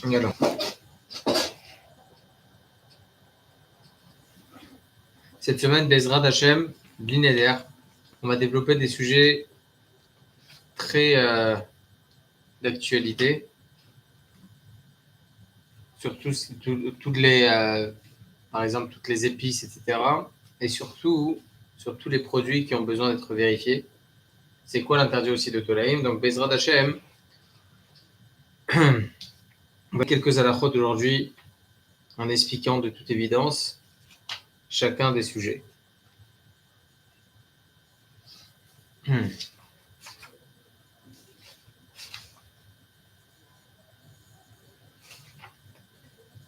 Alors, cette semaine, Bezrat Hashem, Blineder, on va développer des sujets très d'actualité, surtout toutes les, par exemple, toutes les épices, etc. Et surtout les produits qui ont besoin d'être vérifiés. C'est quoi l'interdit aussi de Tolaïm? Donc, Bezrat Hashem, on va quelques halachot aujourd'hui en expliquant de toute évidence chacun des sujets.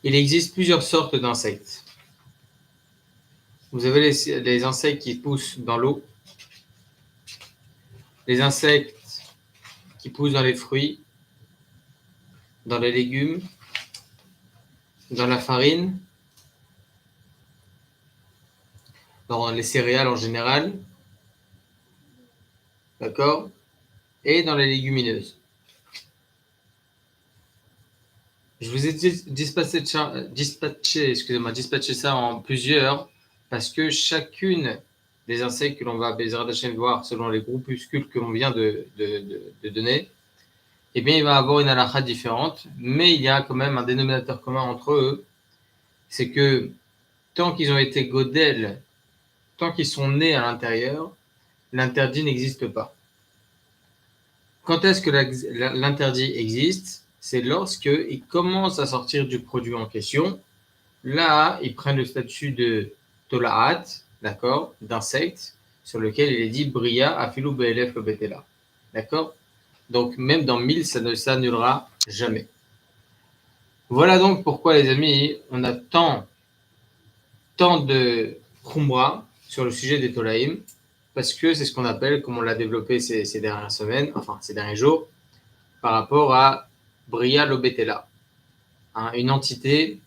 Il existe plusieurs sortes d'insectes. Vous avez les insectes qui poussent dans l'eau, les insectes qui poussent dans les fruits, dans les légumes, dans la farine, dans les céréales en général, d'accord, et dans les légumineuses. Je vous ai dispatché ça en plusieurs parce que chacune des insectes que l'on va voir selon les groupuscules que l'on vient de donner, eh bien, il va avoir une halakha différente, mais il y a quand même un dénominateur commun entre eux, c'est que tant qu'ils ont été godel, tant qu'ils sont nés à l'intérieur, l'interdit n'existe pas. Quand est-ce que l'interdit existe? C'est lorsqu'ils commencent à sortir du produit en question. Là, ils prennent le statut de tolaat, d'accord, d'insecte, sur lequel il est dit bria afilou be'elef betela. D'accord? Donc, même dans 1000, ça ne s'annulera jamais. Voilà donc pourquoi, les amis, on a tant de khumra sur le sujet des tolaïm, parce que c'est ce qu'on appelle, comme on l'a développé ces dernières semaines, enfin ces derniers jours, par rapport à Bria Lobetela, hein, une entité,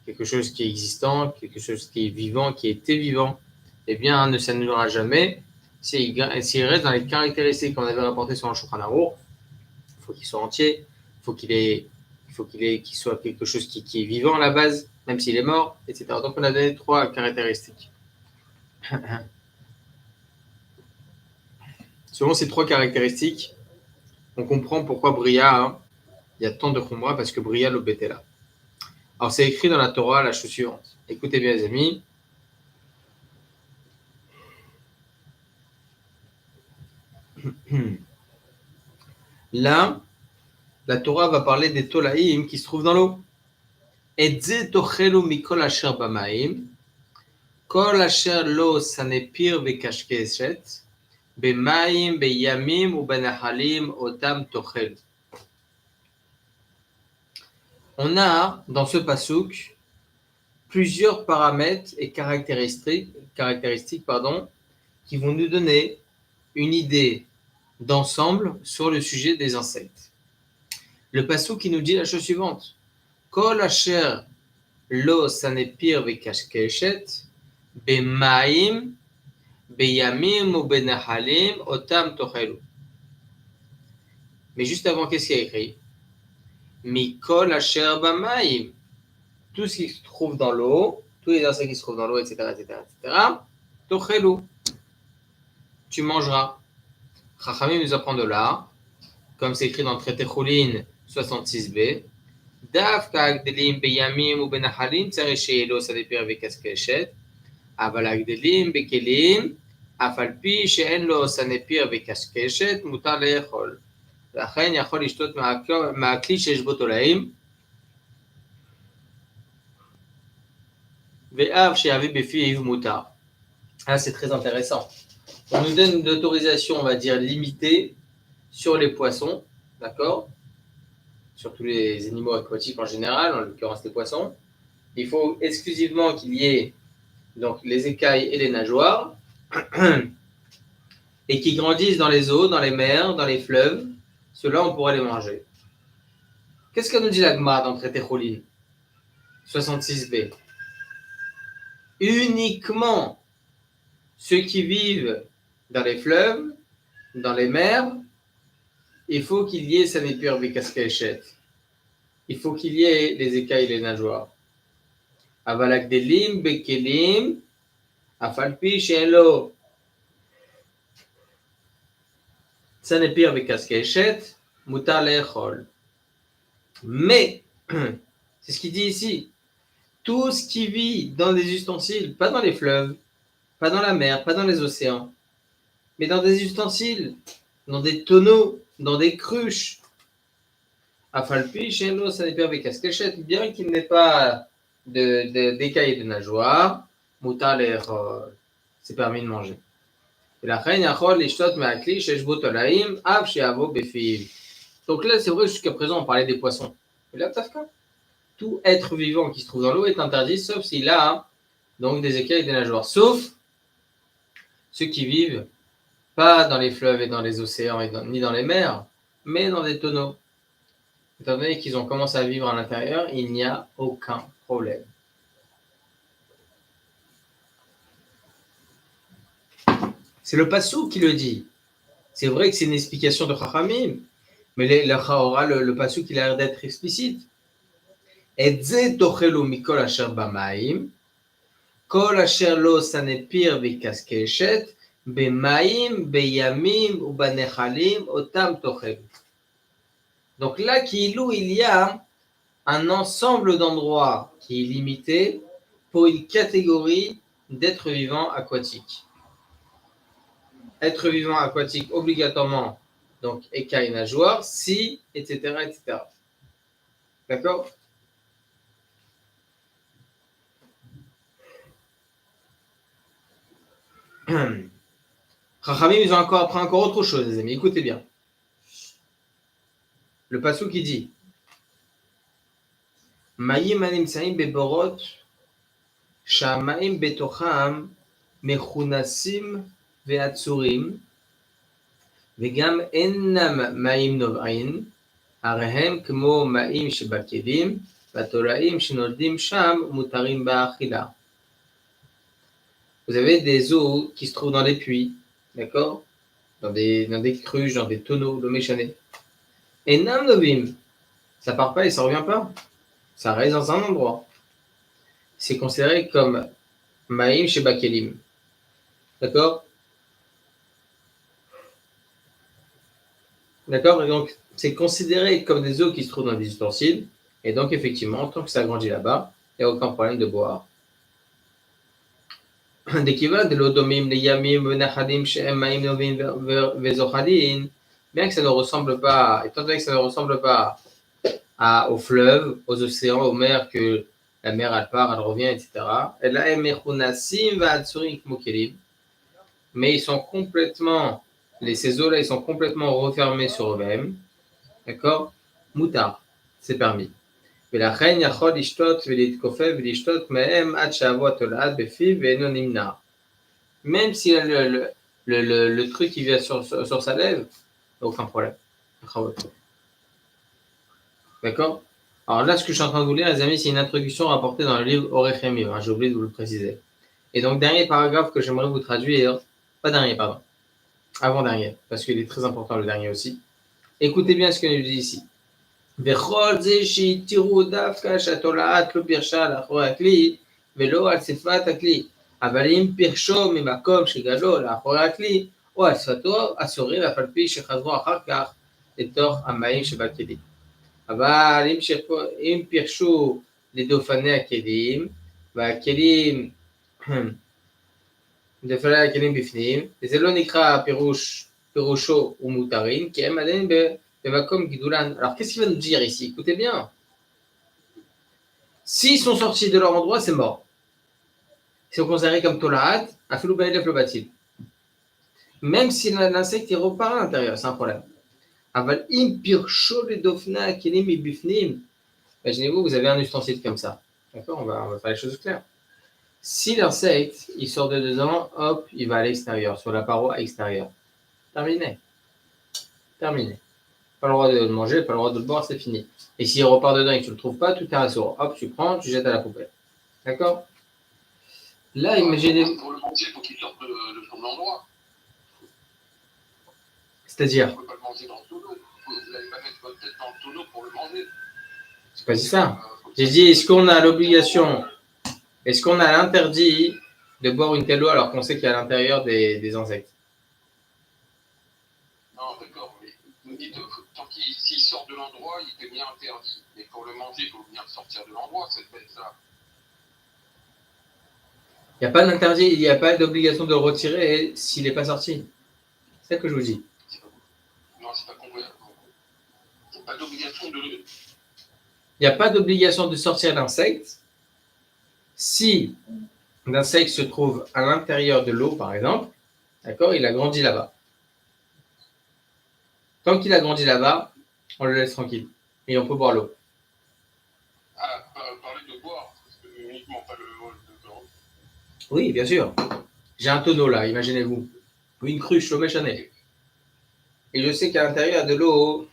quelque chose qui est existant, quelque chose qui est vivant, qui était vivant, eh bien, ne s'annulera jamais s'il reste dans les caractéristiques qu'on avait rapportées sur le Shulchan Aruch. Il faut qu'il soit entier, il faut qu'il soit quelque chose qui est vivant à la base, même s'il est mort, etc. Donc, on a donné 3 caractéristiques. Selon ces 3 caractéristiques, on comprend pourquoi Bria, hein, il y a tant de khumra, parce que Bria Lobetela. Alors, c'est écrit dans la Torah la chose suivante. Écoutez bien, les amis. Là, la Torah va parler des tolaïm qui se trouvent dans l'eau. Et ze tochelu mikol asher bamaim, kol asher lo sanepir vekashkeshet, bemaim, beyamim ou benahalim otam tochelu. On a dans ce pasouk plusieurs paramètres et caractéristiques qui vont nous donner une idée d'ensemble sur le sujet des insectes. Le pasouk qui nous dit la chose suivante. Kol asher lo sanepir vekashkeshet, bemaim, beyamim ou benahalim otam tochelu. Mais juste avant, qu'est-ce qu'il y a écrit? Mikol asher bamaim. Tout ce qui se trouve dans l'eau, tous les insectes qui se trouvent dans l'eau, etc., tochelu. Tu mangeras. Chachamim nous apprend de là, comme c'est écrit dans le traité Choulin 66b, דווקא הגדלים בימים ובנחלים צריך שיהיה לו שדה פיר וקשקשת, אבל הגדלים בכלים, אף על פי שאין לו שדה פיר וקשקשת, מותר לאכול. ולכן יכול לשתות מהכלי שיש בו תולעים, ואף שיביא בפיו מותר. Ah, c'est très intéressant. On nous donne une autorisation, on va dire, limitée sur les poissons, d'accord? Sur tous les animaux aquatiques en général, en l'occurrence les poissons. Il faut exclusivement qu'il y ait donc les écailles et les nageoires, et qui grandissent dans les eaux, dans les mers, dans les fleuves. Ceux-là, on pourrait les manger. Qu'est-ce que nous dit la Gemara dans le traité Choulin 66b? Uniquement ceux qui vivent dans les fleuves, dans les mers, il faut qu'il y ait sanepir vekashkeshet. il faut qu'il y ait les écailles et les nageoires. Avalak delim, bekelim, afalpi, shelo. Ça n'est pire avec kaskeshet, mutar lechol. Mais, c'est ce qu'il dit ici, tout ce qui vit dans des ustensiles, pas dans les fleuves, pas dans la mer, pas dans les océans, mais dans des ustensiles, dans des tonneaux, dans des cruches. Afalpi, shelo, ça n'est pire avec kaskeshet, bien qu'il n'ait pas d'écailles et de nageoires, mutar lechol. C'est permis de manger. ולכן יכול לשתות מהכלי שיש בו תולעים, אף שיבוא בפיו. Donc là, c'est vrai, jusqu'à présent, on parlait des poissons. Mais là, tout être vivant qui se trouve dans l'eau est interdit, sauf s'il a donc des écailles et des nageoires. Sauf ceux qui vivent pas dans les fleuves et dans les océans ni dans les mers, mais dans des tonneaux. Étant donné qu'ils ont commencé à vivre à l'intérieur, il n'y a aucun problème. C'est le Passou qui le dit. C'est vrai que c'est une explication de Chachamim, mais le Passou qui a l'air d'être explicite. Et זה תאכלו מכל אשר במים, כל אשר לא סנפיר וקשקשת, במים, בימים ובנחלים, אותם תאכלו. Donc là, il y a un ensemble d'endroits qui est limité pour une catégorie d'êtres vivants aquatiques. Être vivant aquatique obligatoirement, donc écailles nageoires, si, etc., etc. D'accord? Chachamim, ils ont appris encore autre chose, les amis. Écoutez bien. Le passou qui dit Mayim animsaim beborot, shamaim betocham, mechunasim ve'atsurim, וגם אינם מים נובעים, הרי הם כמו מים שבכלים, והתולעים שנולדים שם מותרים באכילה. Vous avez des eaux qui se trouvent dans des puits, d'accord, dans des cruches, dans des tonneaux, le méchané. Enam novim, ça part pas et ça revient pas. Ça reste dans un endroit. C'est considéré comme maïm chez Bakelim. D'accord? D'accord? Et donc, c'est considéré comme des eaux qui se trouvent dans des ustensiles. Et donc, effectivement, tant que ça grandit là-bas, il n'y a aucun problème de boire. D'équivalent de l'odomim, les yamim, venachadim, she'em maïm novim, vezochadin, bien que ça ne ressemble pas, étant donné que ça ne ressemble pas aux fleuves, aux océans, aux mers, que la mer elle part, elle revient, etc. Et là, mais ils sont complètement, ces eaux-là, ils sont complètement refermés sur eux-mêmes. D'accord? Moutar, c'est permis. ולכן יכול לשתות ולהתכופף ולשתות מהם עד שאבו התולעת בפיו ואינו נמנע. Même si le truc qui vient sur sa lèvre, aucun problème. D'accord? Alors là, ce que je suis en train de vous lire, les amis, c'est une introduction rapportée dans le livre Orechemim, j'ai oublié de vous le préciser. Et donc, dernier paragraphe que j'aimerais vous traduire, pas dernier, pardon, avant-dernier, parce qu'il est très important le dernier aussi. Écoutez bien ce que nous dit ici. וכל זה שהתירו דווקא שהתולעת לא פירשה לאחורי הכלי ולא על שפת הכלי, אבל אם פירשו ממקום שגלו לאחורי הכלי או על שפתו, אסורים אף על פי שחזרו אחר כך לתוך המים שבכלים. אבל אם פירשו לדופני הכלים, והכלים, דופני הכלים בפנים, וזה לא נקרא פירושו ומותרים, כי הם עדיין במקום גידולן. Alors qu'est-ce qu'il va nous dire ici? Écoutez bien. S'ils sont sortis de leur endroit, c'est mort. Ils sont considérés comme tolaat, afilou ba'elef le batil. Même si l'insecte il repart à l'intérieur, c'est un problème. אבל אם פירשו לדופני הכלים מבפנים, imaginez-vous, vous avez un ustensile comme ça. D'accord, on va faire les choses claires. Si l'insecte, il sort de dedans, hop, il va à l'extérieur, sur la paroi extérieure. Terminé. Terminé. Pas le droit de le manger, pas le droit de le boire, c'est fini. Et s'il repart dedans et que tu ne le trouves pas, tout est à sourd. Hop, tu prends, tu jettes à la poubelle. D'accord? Là, imaginez. Pour le manger, il faut qu'il sorte de son endroit. C'est-à-dire? Vous ne pouvez pas le manger dans le tonneau. Vous n'allez pas mettre votre tête dans le tonneau pour le manger. C'est pas dit ça. J'ai dit, est-ce qu'on a l'obligation, est-ce qu'on a l'interdit de boire une telle eau alors qu'on sait qu'il y a à l'intérieur des insectes? Non, d'accord, mais vous dites, tant s'il sort de l'endroit, il est bien interdit. Mais pour le manger, il faut bien sortir de l'endroit, cette bête-là. Il n'y a pas d'interdit, il n'y a pas d'obligation de le retirer s'il n'est pas sorti. C'est ça que je vous dis. Non, c'est pas compris. Il n'y a pas d'obligation de. Il n'y a pas d'obligation de sortir l'insecte si l'insecte se trouve à l'intérieur de l'eau, par exemple. D'accord? Il a grandi là-bas. Tant qu'il a grandi là-bas, on le laisse tranquille. Et on peut boire l'eau. Ah, parler de boire, parce que uniquement pas le vol de viande. Oui, bien sûr. J'ai un tonneau là, imaginez-vous. Ou une cruche au méchanet. Et je sais qu'à l'intérieur, il y a de l'eau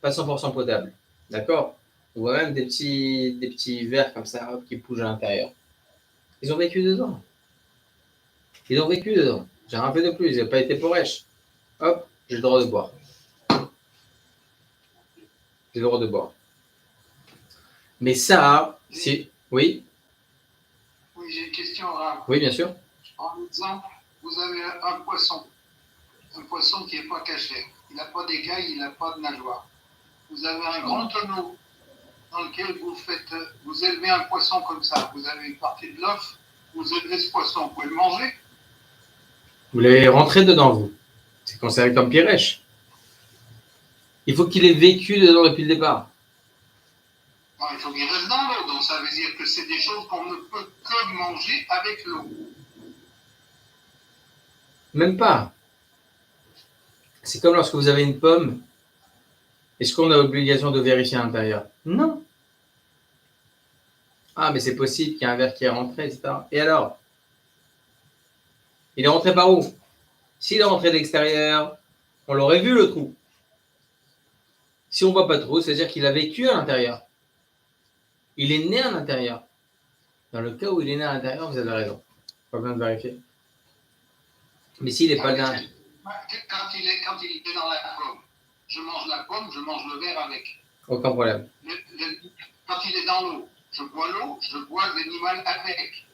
pas 100% potable. D'accord? On voit même des petits verres comme ça hop, qui bougent à l'intérieur. Ils ont vécu dedans. Ils ont vécu dedans. J'ai rien fait de plus. Ils n'ont pas été porèches. Hop, j'ai le droit de boire. J'ai le droit de boire. Mais ça, c'est. Oui, Oui, j'ai une question rare. oui, bien sûr. En exemple, vous avez un poisson qui n'est pas caché. Il n'a pas d'écailles, il n'a pas de nageoire. Vous avez un grand tonneau dans lequel vous élevez un poisson comme ça. Vous avez une partie de l'œuf, vous élevez ce poisson, vous pouvez le manger. Vous l'avez rentré dedans, vous. C'est considéré comme pirèche. Il faut qu'il ait vécu dedans depuis le départ. Non, il faut qu'il reste dans l'eau, donc ça veut dire que c'est des choses qu'on ne peut que manger avec l'eau. Même pas. C'est comme lorsque vous avez une pomme. Est-ce qu'on a l'obligation de vérifier à l'intérieur? Non. Ah, mais c'est possible qu'il y ait un verre qui est rentré, etc. Et alors? Il est rentré par où? S'il est rentré de l'extérieur, on l'aurait vu le trou. Si on ne voit pas trop, c'est-à-dire qu'il a vécu à l'intérieur. Il est né à l'intérieur. Dans le cas où il est né à l'intérieur, vous avez raison. Pas besoin de vérifier. Mais s'il n'est pas là. Quand il est dans la pomme, je mange la pomme, je mange le verre avec. Aucun problème. Quand il est dans l'eau, je bois l'animal avec.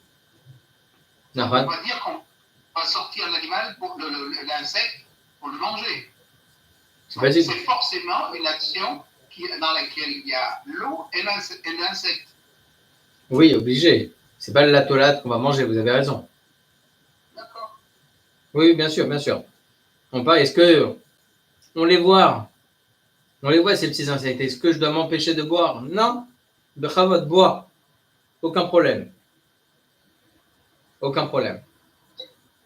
Non, On va dire qu'on va sortir l'animal pour l'insecte pour le manger. C'est forcément une action dans laquelle il y a l'eau et l'insecte. Oui, obligé. C'est pas le latolate qu'on va manger, vous avez raison. D'accord. Oui, bien sûr, bien sûr. On parle, est-ce que on les voit? On les voit, ces petits insectes. Est-ce que je dois m'empêcher de boire? Non. Bechavot, bois. Aucun problème. Aucun problème.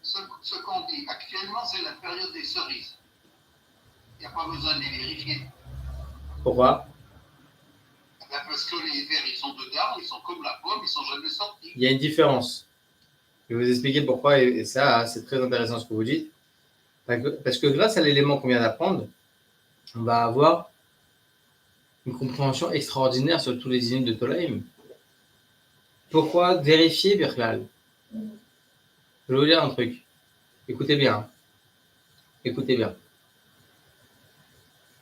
Ce qu'on dit actuellement, c'est la période des cerises. Il n'y a pas besoin de les vérifier. Pourquoi? Parce que les vers, ils sont dedans, ils sont comme la pomme, ils ne sont jamais sortis. Il y a une différence. Je vais vous expliquer pourquoi, et ça, c'est très intéressant ce que vous dites. Parce que grâce à l'élément qu'on vient d'apprendre, on va avoir une compréhension extraordinaire sur tous les dynimes de Tolaïm. Pourquoi vérifier, Birklal? Je vais vous dire un truc. Écoutez bien. Écoutez bien.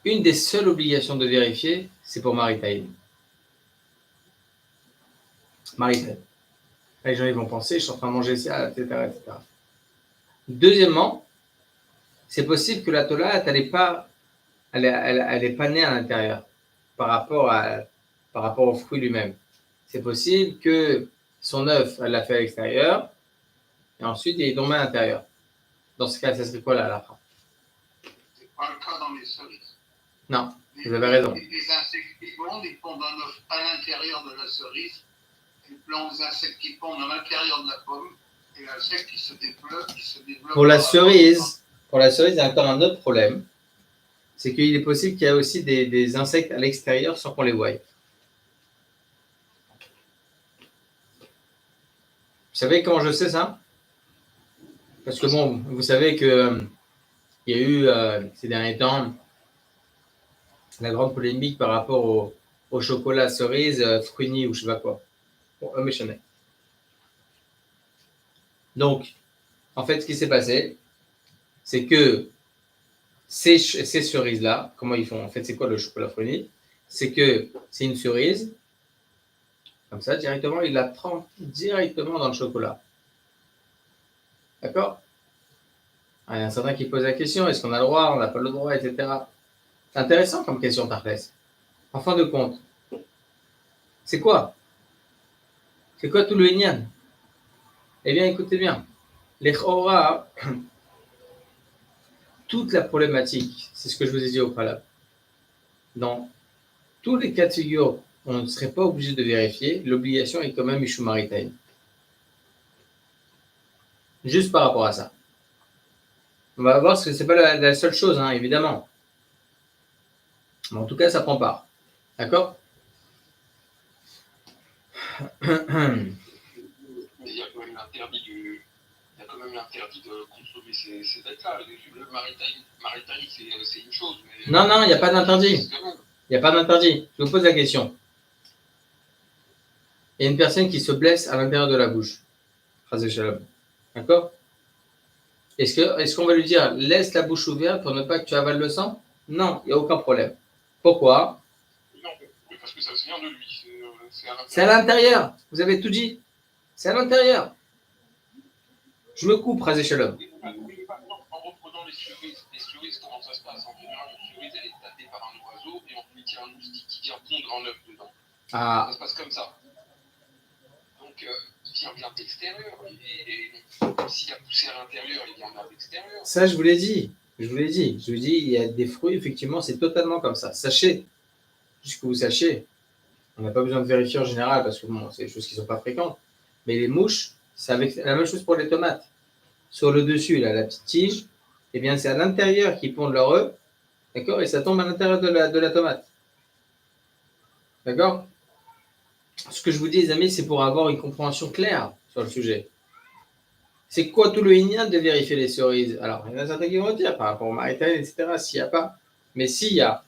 Une des seules obligations de vérifier, c'est pour Maritaïm. Maritaïm. Les gens ils vont penser, je suis en train de manger ça, etc., etc. Deuxièmement, c'est possible que la Tola, elle n'est pas née à l'intérieur par rapport au fruit lui-même. C'est possible que son œuf, elle l'a fait à l'extérieur et ensuite il est tombé à l'intérieur. Dans ce cas, ça serait quoi la halakha? C'est pas le cas dans les cerises. Non, vous avez raison. Les insectes qui pondent, ils pondent un œuf à l'intérieur de la cerise. Et les insectes qui pondent à l'intérieur de la pomme. Et l'insecte qui se développe. Pour la cerise, il y a encore un autre problème. C'est qu'il est possible qu'il y ait aussi des insectes à l'extérieur sans qu'on les voie. Vous savez comment je sais ça? Parce que bon, vous savez que il y a eu ces derniers temps la grande polémique par rapport au chocolat cerise, fruini ou je sais pas quoi. Bon, un méchanet. Donc, en fait, ce qui s'est passé, c'est que ces cerises-là, comment ils font? En fait, c'est quoi le chocolat fruini? c'est que c'est une cerise, comme ça, directement, il la trempe directement dans le chocolat. D'accord? Il y a certains qui posent la question, est-ce qu'on a le droit, on n'a pas le droit, etc. C'est intéressant comme question, Tarles. En fin de compte, c'est quoi? C'est quoi tout le Inyan? Eh bien, écoutez bien. Les Chora, toute la problématique, c'est ce que je vous ai dit au préalable. Dans tous les cas de figure, on ne serait pas obligé de vérifier, l'obligation est quand même Ishou Maritain. Juste par rapport à ça. On va voir que ce n'est pas la seule chose, hein, évidemment. Mais en tout cas, ça prend part. D'accord? Mais il y a quand même l'interdit de consommer ces dettes-là. Le maritime, c'est une chose. Mais non, il n'y a pas d'interdit. Il n'y a pas d'interdit. Je vous pose la question. Il y a une personne qui se blesse à l'intérieur de la bouche. D'accord? Est-ce qu'on va lui dire laisse la bouche ouverte pour ne pas que tu avales le sang? Non, il n'y a aucun problème. Pourquoi? Non, parce que ça vient de lui. C'est à l'intérieur. Vous avez tout dit. C'est à l'intérieur. Je me coupe, Razé Shalom. En reprenant les cerises, comment ça se passe? En général, une cerise, elle est tapée par un oiseau et ensuite il y a un moustique qui vient pondre un œuf dedans. Ça se passe comme ça. Donc, il vient bien de l'extérieur. Et s'il a poussé à l'intérieur, il vient bien de l'extérieur. Ça, je vous l'ai dit. Je vous dis, il y a des fruits, effectivement, c'est totalement comme ça. Sachez, juste que vous sachiez, on n'a pas besoin de vérifier en général parce que bon, c'est des choses qui ne sont pas fréquentes. Mais les mouches, c'est avec la même chose pour les tomates. Sur le dessus, là, la petite tige, eh bien, c'est à l'intérieur qu'ils pondent leur œuf, d'accord? Et ça tombe à l'intérieur de la tomate. D'accord? Ce que je vous dis, les amis, c'est pour avoir une compréhension claire sur le sujet. C'est quoi tout le Inyan de vérifier les cerises? Alors, il y en a certains qui vont dire par rapport au maritime, etc., s'il n'y a pas. Mais s'il y a,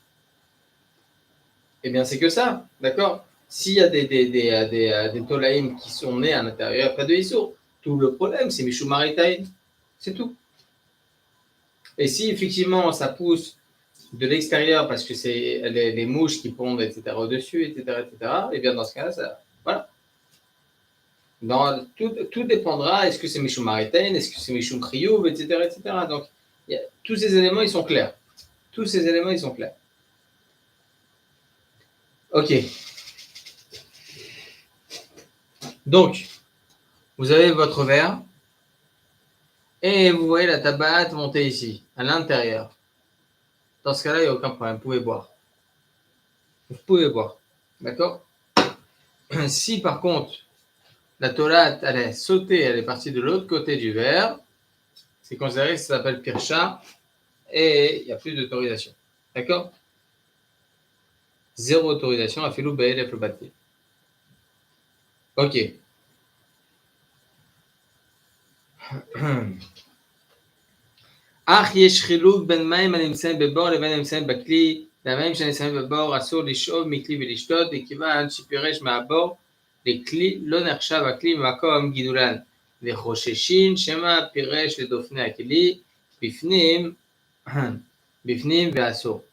eh bien, c'est que ça, d'accord? S'il y a des tolaïm qui sont nés à l'intérieur près de Issour, tout le problème, c'est Mishou Maritime. C'est tout. Et si effectivement ça pousse de l'extérieur parce que c'est les mouches qui pondent, etc., au-dessus, etc., et bien dans ce cas-là, ça, voilà. Tout dépendra, est-ce que c'est Mishum Maritain, est-ce que c'est Mishum Kriyuv, etc., etc. Donc, tous ces éléments, ils sont clairs. Tous ces éléments, ils sont clairs. Ok. Donc, vous avez votre verre et vous voyez la tabac monter ici, à l'intérieur. Dans ce cas-là, il n'y a aucun problème. Vous pouvez boire. Vous pouvez boire. D'accord? Si par contre, la tolate, elle est sautée, elle est partie de l'autre côté du verre, c'est considéré que ça s'appelle pircha et il n'y a plus d'autorisation. D'accord? Zéro autorisation à filou baé le bâti. Ok. אך יש חילוק בין מים הנמצאים בבור לבין הנמצאים בכלי, והמים שנמצאים בבור אסור לשאוב מכלי ולשתות, וכיוון שפירש מהבור לכלי לא נחשב הכלי ממקום גידולן, וחוששים שמא פירש לדופני הכלי בפנים ואסור.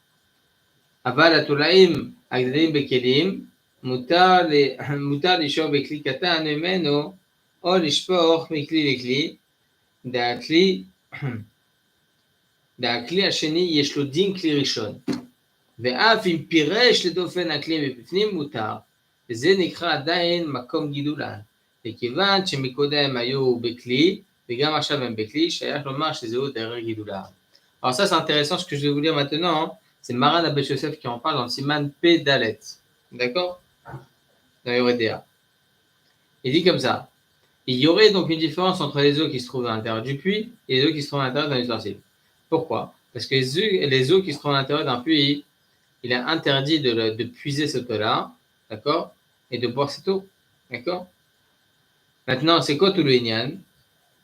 אבל התולעים הגדלים בכלים מותר לשאוב בכלי קטן ממנו או לשפוך מכלי לכלי, והכלי השני יש לו דין כלי ראשון, ואף אם פירש לדופן הכלי מבפנים מותר, וזה נקרא עדיין מקום גידולן, וכיוון שמקודם היו בכלי, וגם עכשיו הם בכלי, שייך לומר שזהו דרך גידולן. Alors ça c'est intéressant, ce que je vais vous lire maintenant, c'est Maran Abed Yosef qui en parle dans le Siman P Dalet, d'accord? Dans Yoredea. Il dit comme ça, il y aurait donc une différence entre les eaux qui se trouvent à l'intérieur du puits et les eaux qui se trouvent à l'intérieur d'un ustensile. Pourquoi? Parce que les eaux qui se trouvent à l'intérieur d'un puits, il est interdit de puiser cette eau-là, d'accord? Et de boire cette eau, d'accord? Maintenant, c'est quoi tout le Inyan?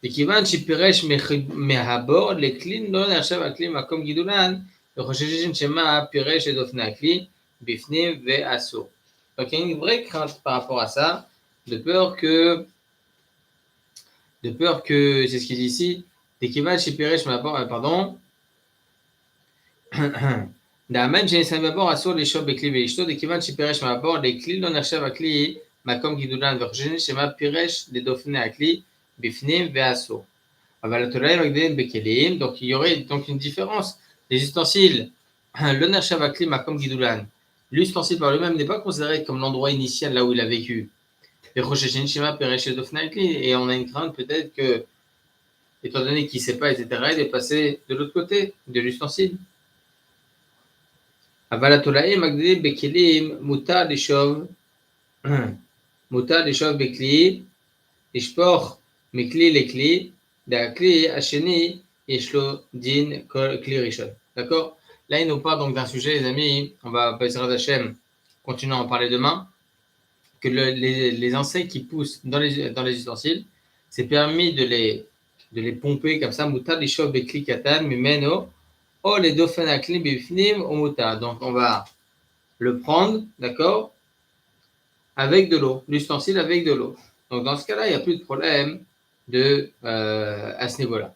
וכיוון שפירש מהבור לכלי לא נחשב הכלי מקום גידולן, וחוששים שמא פירש לדופני הכלי בפנים ואסור. Donc il y a une vraie crainte par rapport à ça, de peur que c'est ce qu'il dit ici, וכיוון שפירש מהבור, pardon, דאמן שניסן בבור אסור לשאוב בכלי ואשתו, דכיוון שפירש מהבור לכלי לא נחשב הכלי מקום גידולן, וחושבים שמה פירש לדופני הכלי בפנים ואסור. אבל התולעים מגדילים בכלים, donc il y aurait donc une différence. Les ustensiles, le נחשב הכלי מקום גידולן, l'ustensile par lui-même n'est pas considéré comme l'endroit initial là où il a vécu. וחושבים שמה פירש לדופני הכלי, et on a une crainte peut-être que, étant donné qu'il ne sait pas, etc., il est passé de l'autre côté de l'ustensile. אבל התולעים מגדילים בכלים, מותר לשאוב בכלי, לשפוך מכלי לכלי, והכלי השני יש לו דין כלי ראשון. D'accord? Là, il nous parle donc d'un sujet, les amis, on va, Bezrat Hashem, continuer à en parler demain, que les insectes qui poussent dans les ustensiles, c'est permis de les pomper comme ça, moutar לשאוב בכלי קטן ממנו, ou les dauphins à clim bifnim ou moutar. Donc, on va le prendre, d'accord, avec de l'eau, l'ustensile avec de l'eau. Donc, dans ce cas-là, il n'y a plus de problème à ce niveau-là.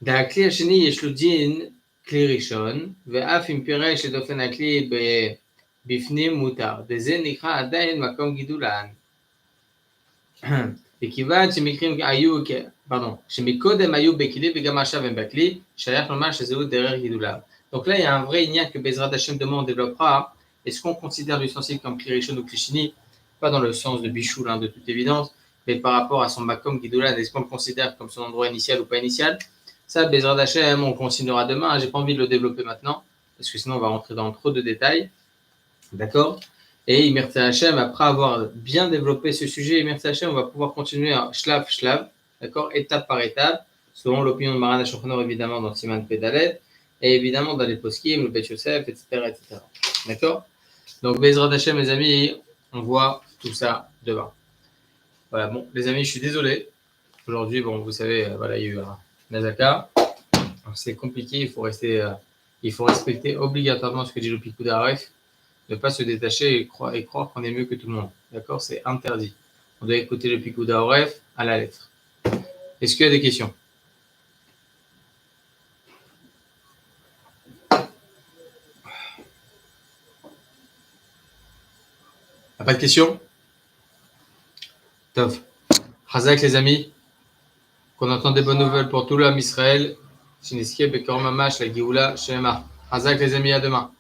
D'akli hasheni yesh lo din kli rishon, ve'af im piresh le dauphins à clim bifnim moutar. Deze nikra adayin makom gidulan. וכיוון שמקרים היו, pardon, שמקודם היו בכלי וגם עכשיו הם בכלי, שייך לומר שזהו דרך גידולם. Donc là, il y a un vrai lien que Bezrat Hashem demain développera. Est-ce qu'on considère l'ustensile comme kli rishon ou kli sheni, pas dans le sens de bichoul, de toute évidence, mais par rapport à son makom gidulan, est-ce qu'on le considère comme son endroit initial ou pas initial? Ça, Bezrat Hashem, on considérera demain. J'ai pas envie de le développer maintenant, parce que sinon on va rentrer dans trop de détails. D'accord? Et Merci Hachem, après avoir bien développé ce sujet, Merci Hachem, on va pouvoir continuer à shlav, d'accord, étape par étape, selon l'opinion de Maran HaShulchan évidemment dans Siman Pedalet, et évidemment dans les poskim, le Bet Yosef, etc., etc. D'accord? Donc Bezrat Hachem, mes amis, on voit tout ça demain. Voilà, bon, les amis, je suis désolé. Aujourd'hui, bon, vous savez, voilà, il y a eu un Nazaka. C'est compliqué, il faut respecter obligatoirement ce que dit le Pikoud Aref. Ne pas se détacher et croire qu'on est mieux que tout le monde. D'accord? C'est interdit. On doit écouter le Pikoud Aref à la lettre. Est-ce qu'il y a des questions? Pas de questions? Tov. Chazak les amis. Qu'on entend des bonnes nouvelles pour tout l'homme Israël. Shiniskier Bekor Mamash, la Géoula, Shema. Chazak les amis, à demain.